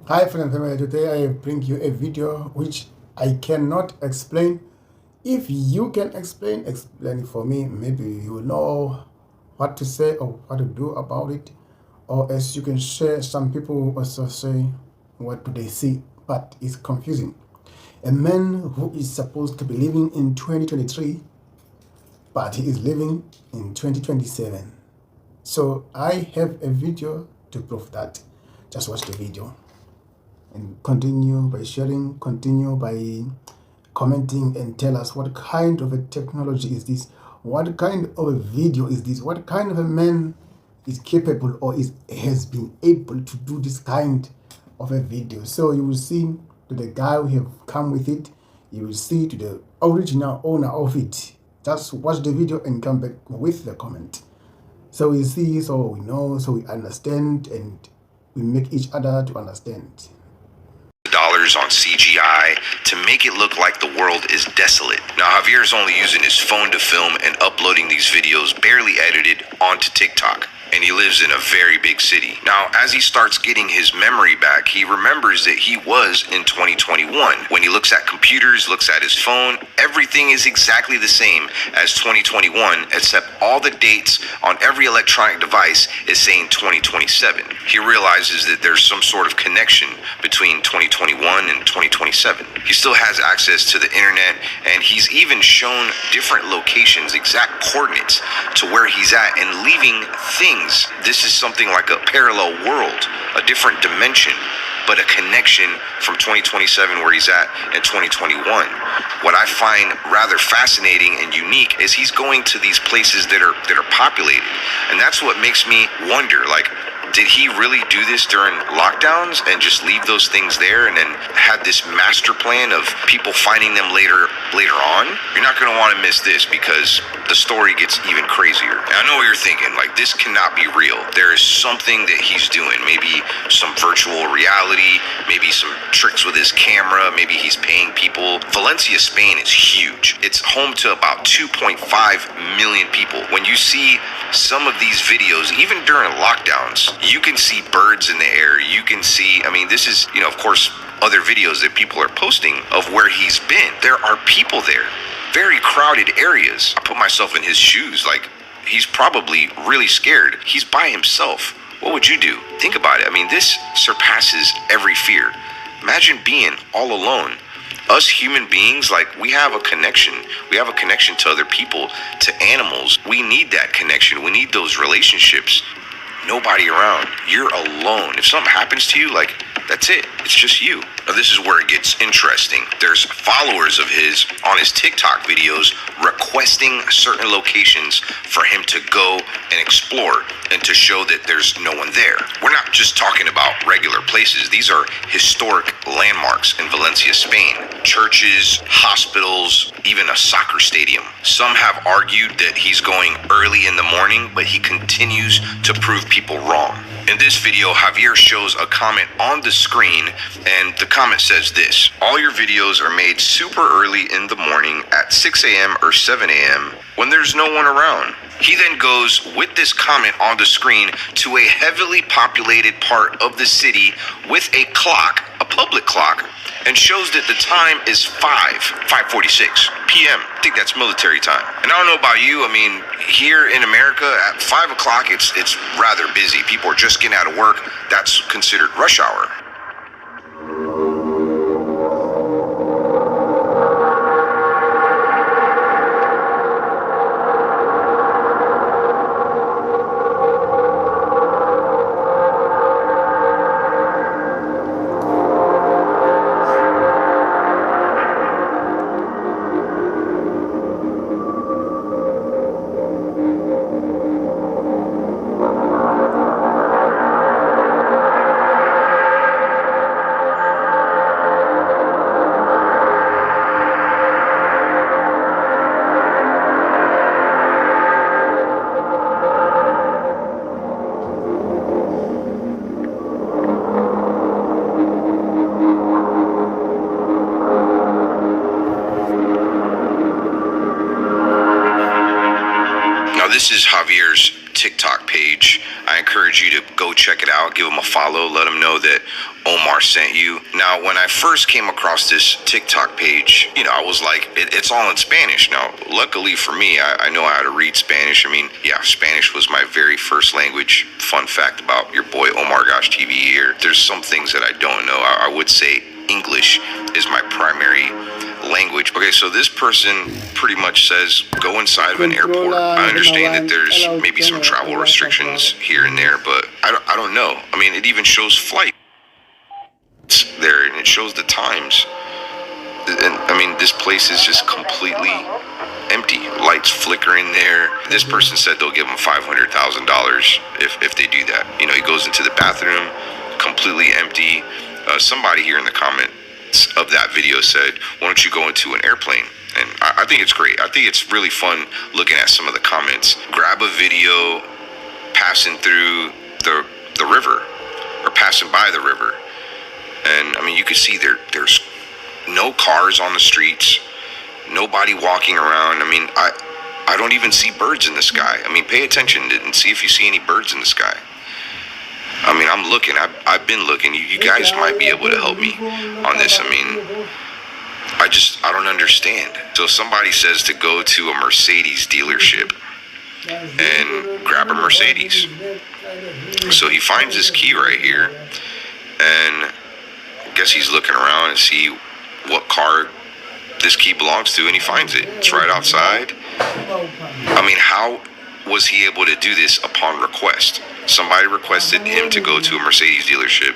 Hi friends and family, today I bring you a video which I cannot explain. If you can explain it for me. Maybe you will know what to say or what to do about it. Or as you can share, some people also say what do they see, but it's confusing. A man who is supposed to be living in 2023, but he is living in 2027. So I have a video to prove that. Just watch the video and continue by sharing, continue by commenting, and tell us what kind of a technology is this, what kind of a video is this, what kind of a man is capable or has been able to do this kind of a video. So you will see to the guy who have come with it, you will see to the original owner of it. Just watch the video and come back with the comment. So we see, so we know, so we understand, and we make each other to understand. Dollars on CGI to make it look like the world is desolate. Now, Javier is only using his phone to film and uploading these videos barely edited onto TikTok. And he lives in a very big city. Now, as he starts getting his memory back, he remembers that he was in 2021. When he looks at computers, looks at his phone, everything is exactly the same as 2021, except all the dates on every electronic device is saying 2027. He realizes that there's some sort of connection between 2021 and 2027. He still has access to the internet, and he's even shown different locations, exact coordinates to where he's at, and leaving things. This is something like a parallel world, a different dimension, but a connection from 2027 where he's at and 2021. What I find rather fascinating and unique is he's going to these places that are populated, and that's what makes me wonder, like, did he really do this during lockdowns and just leave those things there and then had this master plan of people finding them later on? You're not going to want to miss this because the story gets even crazier. And I know what you're thinking, like, this cannot be real. There is something that he's doing, maybe some virtual reality, maybe some tricks with his camera, maybe he's paying people. Valencia, Spain is huge. It's home to about 2.5 million people. When you see some of these videos, even during lockdowns, you can see birds in the air. You can see, this is, of course, other videos that people are posting of where he's been. There are people there, very crowded areas. I put myself in his shoes, like, he's probably really scared. He's by himself. What would you do? Think about it. This surpasses every fear. Imagine being all alone. Us human beings, like, we have a connection. We have a connection to other people, to animals. We need that connection. We need those relationships. Nobody around. You're alone. If something happens to you, like, that's it. It's just you. Now, this is where it gets interesting. There's followers of his on his TikTok videos requesting certain locations for him to go and explore and to show that there's no one there. We're not just talking about regular places. These are historic landmarks in Valencia, Spain. Churches, hospitals, even a soccer stadium. Some have argued that he's going early in the morning, but he continues to prove people wrong. In this video, Javier shows a comment on the screen, and the comment says this: all your videos are made super early in the morning at 6 a.m. or 7 a.m. when there's no one around. He then goes with this comment on the screen to a heavily populated part of the city with a clock, a public clock, and shows that the time is 5:46 p.m. I think that's military time. And I don't know about you, here in America at 5 o'clock, it's rather busy. People are just getting out of work. That's considered rush hour. This is Javier's TikTok page. I encourage you to go check it out, give him a follow, let him know that Omar sent you. Now, when I first came across this TikTok page, I was like, it's all in Spanish. Now, luckily for me, I know how to read Spanish. I mean, yeah, Spanish was my very first language. Fun fact about your boy Omar Gosh TV here. There's some things that I don't know. I would say English is my primary language. Okay, so this person pretty much says go inside of an airport. I understand that there's maybe some travel restrictions here and there, but I don't know. I mean, it even shows flights there, and it shows the times. And I mean, this place is just completely empty. Lights flickering there. This person said they'll give him $500,000 if they do that. He goes into the bathroom, completely empty. Somebody here in the comments of that video said, why don't you go into an airplane? And I think it's great. I think it's really fun looking at some of the comments. Grab a video passing through the river, or passing by the river. And I mean, you can see there's no cars on the streets, nobody walking around. I mean, I don't even see birds in the sky. I mean, pay attention and see if you see any birds in the sky. I mean, I'm looking. I've been looking. You guys might be able to help me on this. I mean, I don't understand. So somebody says to go to a Mercedes dealership and grab a Mercedes. So he finds this key right here, and I guess he's looking around and see what car this key belongs to, and he finds it. It's right outside. I mean, how was he able to do this upon request? Somebody requested him to go to a Mercedes dealership,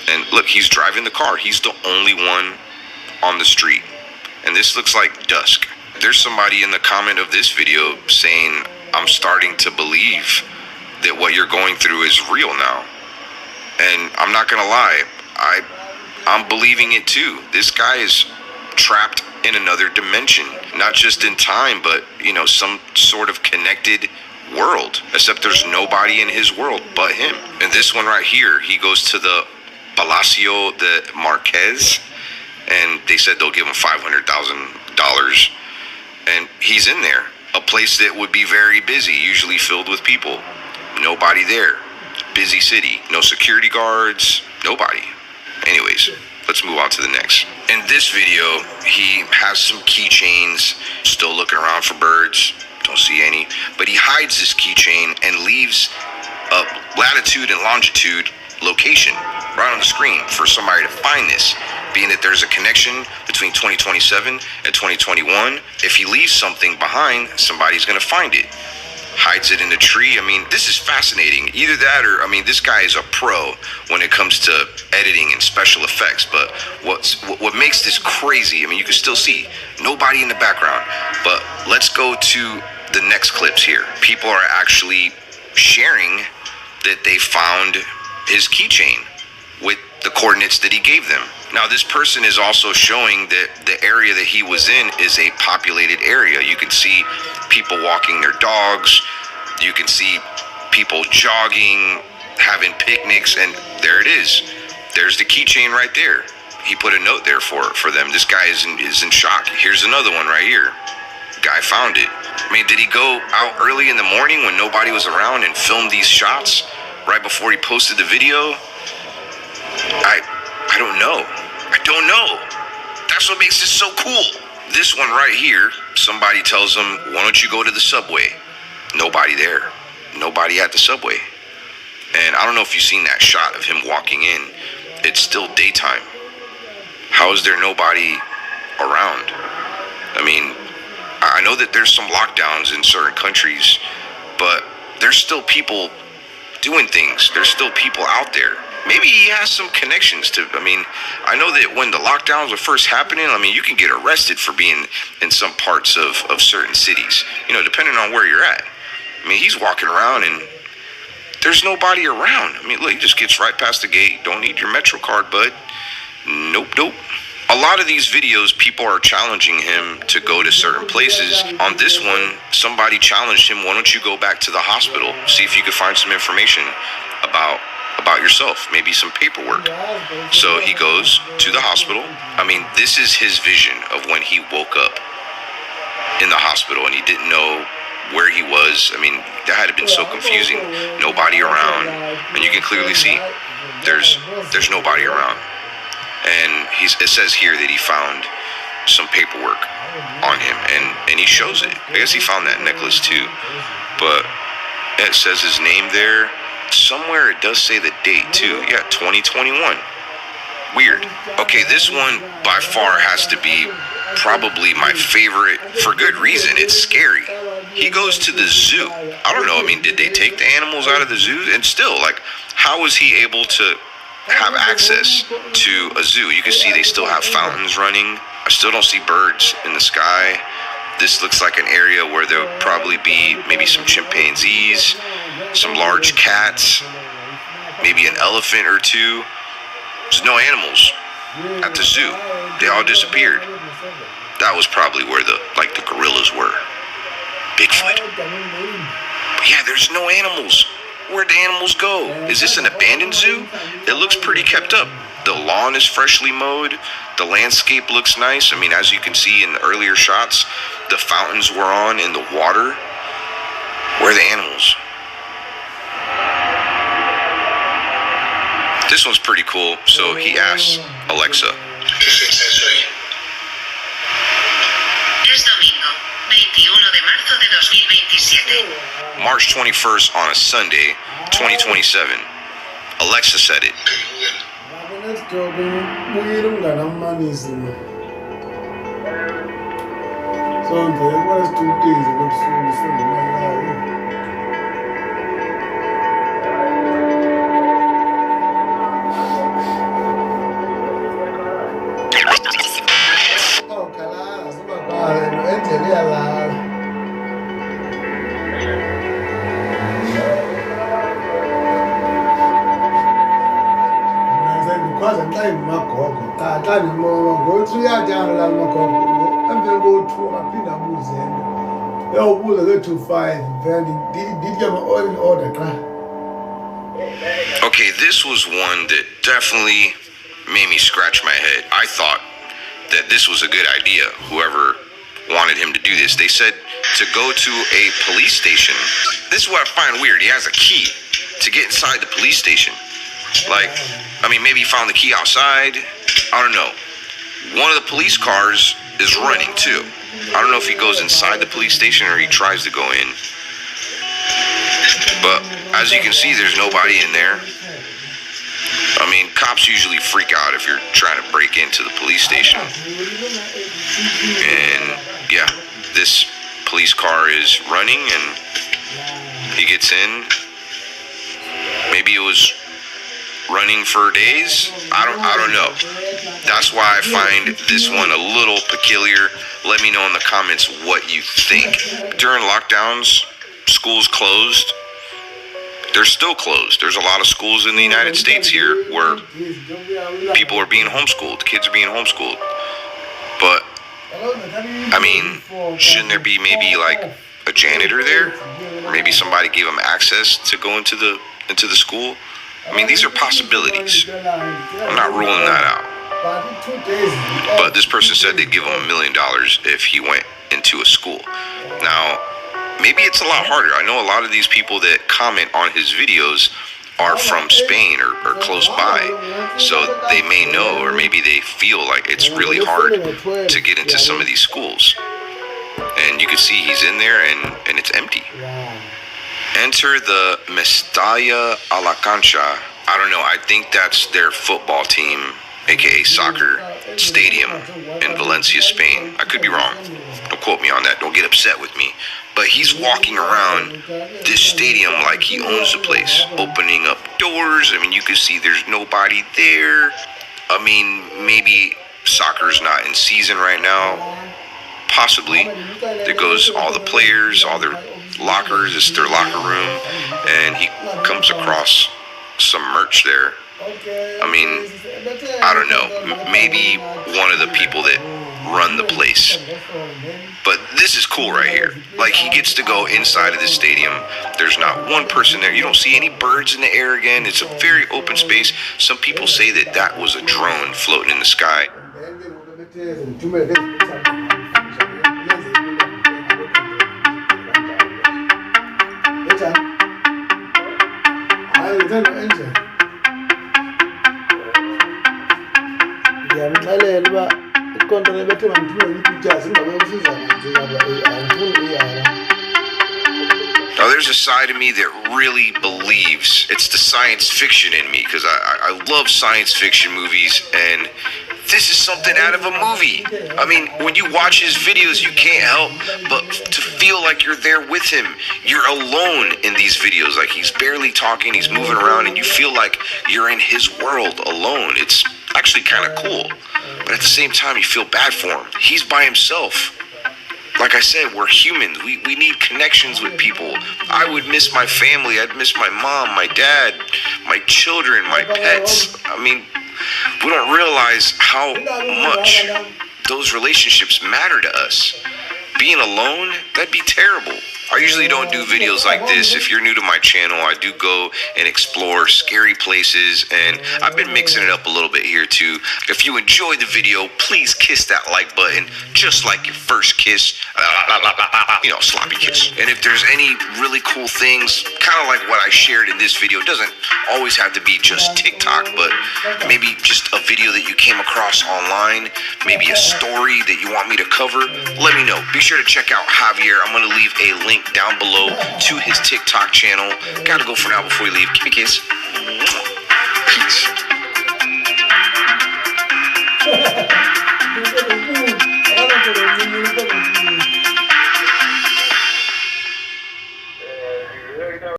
and look, he's driving the car. He's the only one on the street, and this looks like dusk. There's somebody in the comment of this video saying, I'm starting to believe that what you're going through is real now. And I'm not gonna lie, I'm believing it too. This guy is trapped in another dimension, not just in time, but some sort of connected world, except there's nobody in his world but him. And this one right here, he goes to the Palacio de Marquez, and they said they'll give him $500,000, and he's in there, a place that would be very busy, usually filled with people. Nobody there. Busy city. No security guards. Nobody. Anyways, let's move on to the next. In this video, he has some keychains, still looking around for birds. Don't see any. But he hides this keychain and leaves a latitude and longitude location right on the screen for somebody to find this. Being that there's a connection between 2027 and 2021, if he leaves something behind, somebody's going to find it. Hides it in a tree. I mean, this is fascinating. Either that or, I mean, this guy is a pro when it comes to editing and special effects. But what makes this crazy, I mean, you can still see nobody in the background. But let's go to the next clips here. People are actually sharing that they found his keychain with the coordinates that he gave them. Now, this person is also showing that the area that he was in is a populated area. You can see people walking their dogs. You can see people jogging, having picnics, and there it is. There's the keychain right there. He put a note there for them. This guy is in shock. Here's another one right here. Guy found it. I mean, did he go out early in the morning when nobody was around and film these shots right before he posted the video? I don't know. I don't know. That's what makes this so cool. This one right here, somebody tells him, why don't you go to the subway? Nobody there. Nobody at the subway. And I don't know if you've seen that shot of him walking in. It's still daytime. How is there nobody around? I mean, I know that there's some lockdowns in certain countries, but there's still people doing things. There's still people out there. Maybe he has some connections to, I mean, I know that when the lockdowns were first happening, I mean, you can get arrested for being in some parts of certain cities, depending on where you're at. I mean, he's walking around and there's nobody around. I mean, look, he just gets right past the gate. Don't need your Metro card, bud. Nope. A lot of these videos, people are challenging him to go to certain places. On this one, somebody challenged him, why don't you go back to the hospital, see if you could find some information about yourself, maybe some paperwork. So he goes to the hospital. I mean, this is his vision of when he woke up in the hospital and he didn't know where he was. I mean, that had been so confusing. Nobody around, and you can clearly see there's nobody around. And it says here that he found some paperwork on him, and he shows it. I guess he found that necklace too, but it says his name there. Somewhere it does say the date too. Yeah, 2021. Weird. Okay, this one by far has to be probably my favorite for good reason. It's scary. He goes to the zoo. I don't know. I mean, did they take the animals out of the zoo? And still, like, how was he able to have access to a zoo? You can see they still have fountains running. I still don't see birds in the sky. This looks like an area where there would probably be maybe some chimpanzees, some large cats, maybe an elephant or two. There's no animals at the zoo. They all disappeared. That was probably where the gorillas were. Bigfoot. But yeah, there's no animals. Where'd the animals go? Is this an abandoned zoo? It looks pretty kept up. The lawn is freshly mowed. The landscape looks nice. I mean, as you can see in the earlier shots, the fountains were on in the water. Where are the animals? This one's pretty cool. So he asks Alexa. Es domingo, 21 de marzo de 2027. March 21st on a Sunday, 2027. Alexa said it. Okay, this was one that definitely made me scratch my head. I thought that this was a good idea, whoever wanted him to do this. They said to go to a police station. This is what I find weird. He has a key to get inside the police station. Like, I mean, maybe he found the key outside. I don't know. One of the police cars is running too. I don't know if he goes inside the police station or he tries to go in. But as you can see, there's nobody in there. I mean, cops usually freak out if you're trying to break into the police station. And yeah, this police car is running and he gets in. Maybe it was running for days. I don't know. That's why I find this one a little peculiar. Let me know in the comments what you think. During lockdowns, schools closed. They're still closed. There's a lot of schools in the United States here where people are being homeschooled. Kids are being homeschooled. But, I mean, shouldn't there be maybe like a janitor there? Or maybe somebody gave them access to go into the school? I mean, these are possibilities. I'm not ruling that out. But this person said they'd give him $1 million if he went into a school. Now, maybe it's a lot harder. I know a lot of these people that comment on his videos are from Spain or close by. So they may know, or maybe they feel like it's really hard to get into some of these schools. And you can see he's in there and it's empty. Enter the Mestalla a la Cancha. I don't know. I think that's their football team, aka soccer stadium in Valencia, Spain. I could be wrong. Don't quote me on that. Don't get upset with me. But he's walking around this stadium like he owns the place, opening up doors. I mean, you can see there's nobody there. I mean, maybe soccer's not in season right now. Possibly. There goes all the players, all their lockers. It's their locker room. And he comes across some merch there. I mean, I don't know. Maybe one of the people that run the place. But this is cool right here. Like, he gets to go inside of the stadium. There's not one person there. You don't see any birds in the air again. It's a very open space. Some people say that that was a drone floating in the sky. wenze lo Angel. Ngiyamxelela uba ikonto lebethe mandiphume i-pictures ingabe usiza andifuni iyara. Now, there's a side of me that really believes it's the science fiction in me, because I love science fiction movies, and this is something out of a movie. I mean, when you watch his videos, you can't help but to feel like you're there with him. You're alone in these videos. Like, he's barely talking, he's moving around, and you feel like you're in his world alone. It's actually kind of cool. But at the same time, you feel bad for him. He's by himself. Like I said, we're humans. We need connections with people. I would miss my family. I'd miss my mom, my dad, my children, my pets. I mean, we don't realize how much those relationships matter to us. Being alone, that'd be terrible. I usually don't do videos like this. If you're new to my channel, I do go and explore scary places, and I've been mixing it up a little bit here too. If you enjoyed the video, please kiss that like button, just like your first kiss. You know, sloppy kiss. And if there's any really cool things, kind of like what I shared in this video, it doesn't always have to be just TikTok, but maybe just a video that you came across online, maybe a story that you want me to cover, let me know. Be sure to check out Javier. I'm going to leave a link down below to his TikTok channel. Gotta go for now before we leave. Give me a kiss.